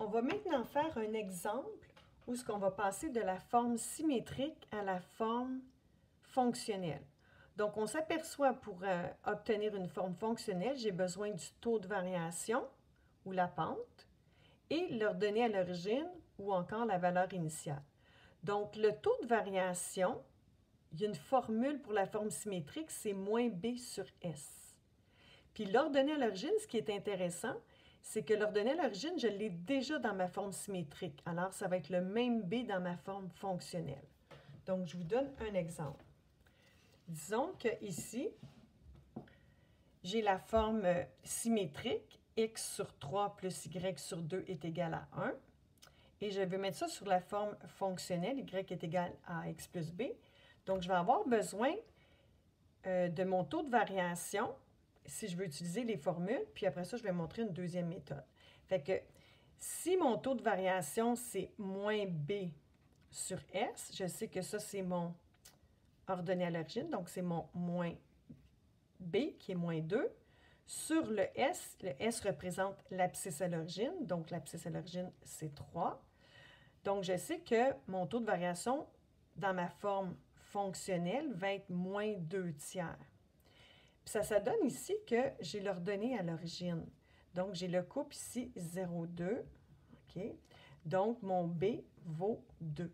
On va maintenant faire un exemple où ce qu'on va passer de la forme symétrique à la forme fonctionnelle. Donc, on s'aperçoit pour obtenir une forme fonctionnelle, j'ai besoin du taux de variation ou la pente et l'ordonnée à l'origine ou encore la valeur initiale. Donc, le taux de variation, il y a une formule pour la forme symétrique, c'est moins B sur S. Puis l'ordonnée à l'origine, ce qui est intéressant, c'est que l'ordonnée à l'origine, je l'ai déjà dans ma forme symétrique. Alors, ça va être le même B dans ma forme fonctionnelle. Donc, je vous donne un exemple. Disons que ici, j'ai la forme symétrique, x sur 3 plus y sur 2 est égal à 1. Et je vais mettre ça sur la forme fonctionnelle, y est égal à x plus b. Donc, je vais avoir besoin de mon taux de variation si je veux utiliser les formules, puis après ça, je vais montrer une deuxième méthode. Fait que si mon taux de variation, c'est moins b sur s, je sais que ça, c'est mon ordonnée à l'origine, donc c'est mon moins b qui est moins 2. Sur le s représente l'abscisse à l'origine, donc l'abscisse à l'origine, c'est 3. Donc, je sais que mon taux de variation dans ma forme fonctionnelle va être moins 2 tiers. Puis ça donne ici que j'ai l'ordonnée à l'origine. Donc, j'ai le couple ici 0,2. OK? Donc, mon B vaut 2.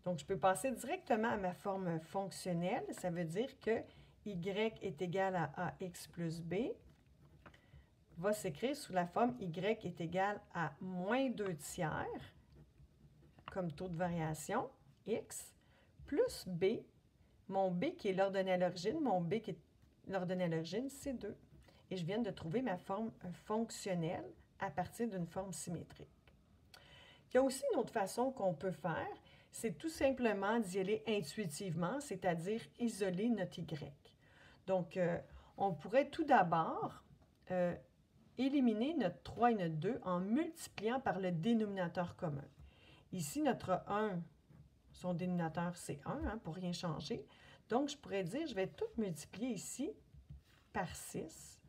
Donc, je peux passer directement à ma forme fonctionnelle. Ça veut dire que y est égal à ax plus b va s'écrire sous la forme y est égal à moins 2 tiers comme taux de variation, x, plus b, mon b qui est l'ordonnée à l'origine, mon b qui est l'ordonnée à l'origine, c'est 2. Et je viens de trouver ma forme fonctionnelle à partir d'une forme symétrique. Il y a aussi une autre façon qu'on peut faire, c'est tout simplement d'y aller intuitivement, c'est-à-dire isoler notre y. Donc, on pourrait tout d'abord éliminer notre 3 et notre 2 en multipliant par le dénominateur commun. Ici, notre 1, son dénominateur, c'est 1, hein, pour rien changer. Donc, je pourrais dire, je vais tout multiplier ici par 6,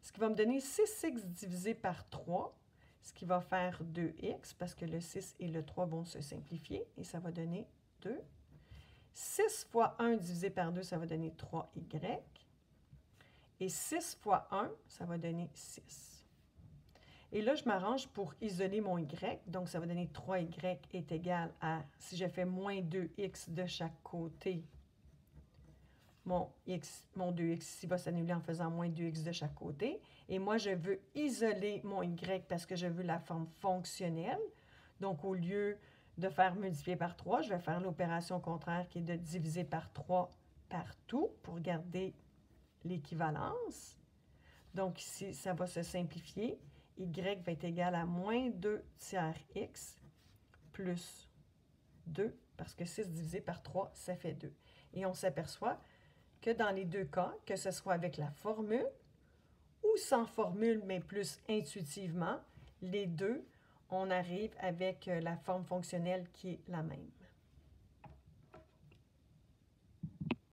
ce qui va me donner 6x divisé par 3, ce qui va faire 2x, parce que le 6 et le 3 vont se simplifier, et ça va donner 2. 6 fois 1 divisé par 2, ça va donner 3y. Et 6 fois 1, ça va donner 6. Et là, je m'arrange pour isoler mon y. Donc, ça va donner 3y est égal à, si je fais moins 2x de chaque côté, mon 2x ici va s'annuler en faisant moins 2x de chaque côté. Et moi, je veux isoler mon y parce que je veux la forme fonctionnelle. Donc, au lieu de faire multiplier par 3, je vais faire l'opération contraire qui est de diviser par 3 partout pour garder l'équivalence. Donc, ici, ça va se simplifier. Y va être égal à moins 2 tiers x plus 2, parce que 6 divisé par 3, ça fait 2. Et on s'aperçoit que dans les deux cas, que ce soit avec la formule ou sans formule, mais plus intuitivement, les deux, on arrive avec la forme fonctionnelle qui est la même.